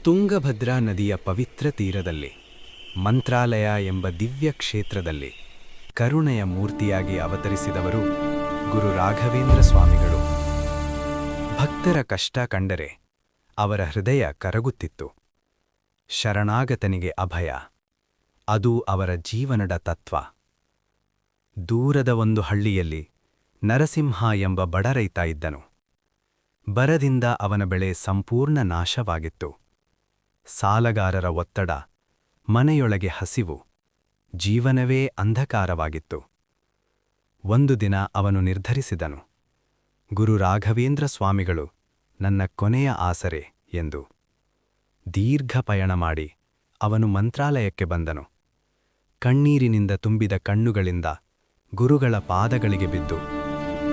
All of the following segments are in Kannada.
ತುಂಗಭದ್ರಾ ನದಿಯ ಪವಿತ್ರ ತೀರದಲ್ಲಿ ಮಂತ್ರಾಲಯ ಎಂಬ ದಿವ್ಯ ಕ್ಷೇತ್ರದಲ್ಲಿ ಕರುಣೆಯ ಮೂರ್ತಿಯಾಗಿ ಅವತರಿಸಿದವರು ಗುರು ರಾಘವೇಂದ್ರ ಸ್ವಾಮಿಗಳು. ಭಕ್ತರ ಕಷ್ಟ ಕಂಡರೆ ಅವರ ಹೃದಯ ಕರಗುತ್ತಿತ್ತು. ಶರಣಾಗತನಿಗೆ ಅಭಯ, ಅದು ಅವರ ಜೀವನದ ತತ್ವ. ದೂರದ ಒಂದು ಹಳ್ಳಿಯಲ್ಲಿ ನರಸಿಂಹ ಎಂಬ ಬಡ ರೈತ ಇದ್ದನು. ಬರದಿಂದ ಅವನ ಬೆಳೆ ಸಂಪೂರ್ಣ ನಾಶವಾಗಿತ್ತು. ಸಾಲಗಾರರ ಒತ್ತಡ, ಮನೆಯೊಳಗೆ ಹಸಿವು, ಜೀವನವೇ ಅಂಧಕಾರವಾಗಿತ್ತು. ಒಂದು ದಿನ ಅವನು ನಿರ್ಧರಿಸಿದನು, ಗುರು ರಾಘವೇಂದ್ರ ಸ್ವಾಮಿಗಳು ನನ್ನ ಕೊನೆಯ ಆಸರೆ ಎಂದು. ದೀರ್ಘ ಪಯಣ ಮಾಡಿ ಅವನು ಮಂತ್ರಾಲಯಕ್ಕೆ ಬಂದನು. ಕಣ್ಣೀರಿನಿಂದ ತುಂಬಿದ ಕಣ್ಣುಗಳಿಂದ ಗುರುಗಳ ಪಾದಗಳಿಗೆ ಬಿದ್ದು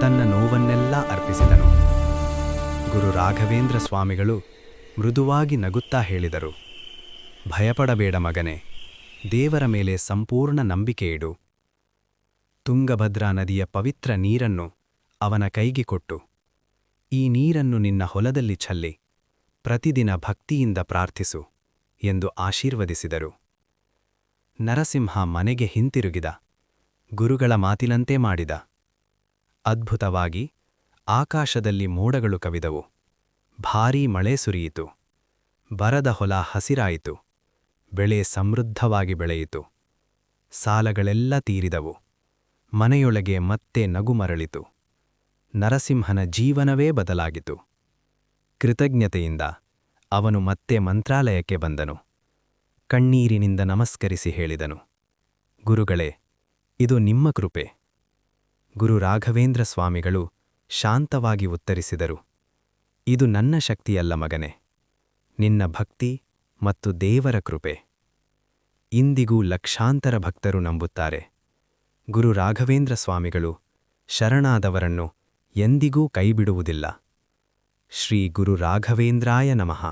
ತನ್ನ ನೋವನ್ನೆಲ್ಲ ಅರ್ಪಿಸಿದನು. ಗುರು ರಾಘವೇಂದ್ರ ಸ್ವಾಮಿಗಳು ಮೃದುವಾಗಿ ನಗುತ್ತಾ ಹೇಳಿದರು, ಭಯಪಡಬೇಡ ಮಗನೇ, ದೇವರ ಮೇಲೆ ಸಂಪೂರ್ಣ ನಂಬಿಕೆ ಇಡು. ತುಂಗಭದ್ರಾ ನದಿಯ ಪವಿತ್ರ ನೀರನ್ನು ಅವನ ಕೈಗೆ ಕೊಟ್ಟು, ಈ ನೀರನ್ನು ನಿನ್ನ ಹೊಲದಲ್ಲಿ ಚೆಲ್ಲಿ ಪ್ರತಿದಿನ ಭಕ್ತಿಯಿಂದ ಪ್ರಾರ್ಥಿಸು ಎಂದು ಆಶೀರ್ವದಿಸಿದರು. ನರಸಿಂಹ ಮನೆಗೆ ಹಿಂತಿರುಗಿದ. ಗುರುಗಳ ಮಾತಿನಂತೆ ಮಾಡಿದ. ಅದ್ಭುತವಾಗಿ ಆಕಾಶದಲ್ಲಿ ಮೋಡಗಳು ಕವಿದವು. ಭಾರೀ ಮಳೆ ಸುರಿಯಿತು. ಬರದ ಹೊಲ ಹಸಿರಾಯಿತು. ಬೆಳೆ ಸಮೃದ್ಧವಾಗಿ ಬೆಳೆಯಿತು. ಸಾಲಗಳೆಲ್ಲ ತೀರಿದವು. ಮನೆಯೊಳಗೆ ಮತ್ತೆ ನಗು ಮರಳಿತು. ನರಸಿಂಹನ ಜೀವನವೇ ಬದಲಾಗಿತು. ಕೃತಜ್ಞತೆಯಿಂದ ಅವನು ಮತ್ತೆ ಮಂತ್ರಾಲಯಕ್ಕೆ ಬಂದನು. ಕಣ್ಣೀರಿನಿಂದ ನಮಸ್ಕರಿಸಿ ಹೇಳಿದನು, ಗುರುಗಳೇ, ಇದು ನಿಮ್ಮ ಕೃಪೆ. ಗುರು ರಾಘವೇಂದ್ರ ಸ್ವಾಮಿಗಳು ಶಾಂತವಾಗಿ ಉತ್ತರಿಸಿದರು, ಇದು ನನ್ನ ಶಕ್ತಿಯಲ್ಲ ಮಗನೆ, ನಿನ್ನ ಭಕ್ತಿ ಮತ್ತು ದೇವರ ಕೃಪೆ. ಇಂದಿಗೂ ಲಕ್ಷಾಂತರ ಭಕ್ತರು ನಂಬುತ್ತಾರೆ, ಗುರು ರಾಘವೇಂದ್ರ ಸ್ವಾಮಿಗಳು ಶರಣಾದವರನ್ನು ಎಂದಿಗೂ ಕೈಬಿಡುವುದಿಲ್ಲ. ಶ್ರೀ ಗುರು ರಾಘವೇಂದ್ರಾಯ ನಮಃ.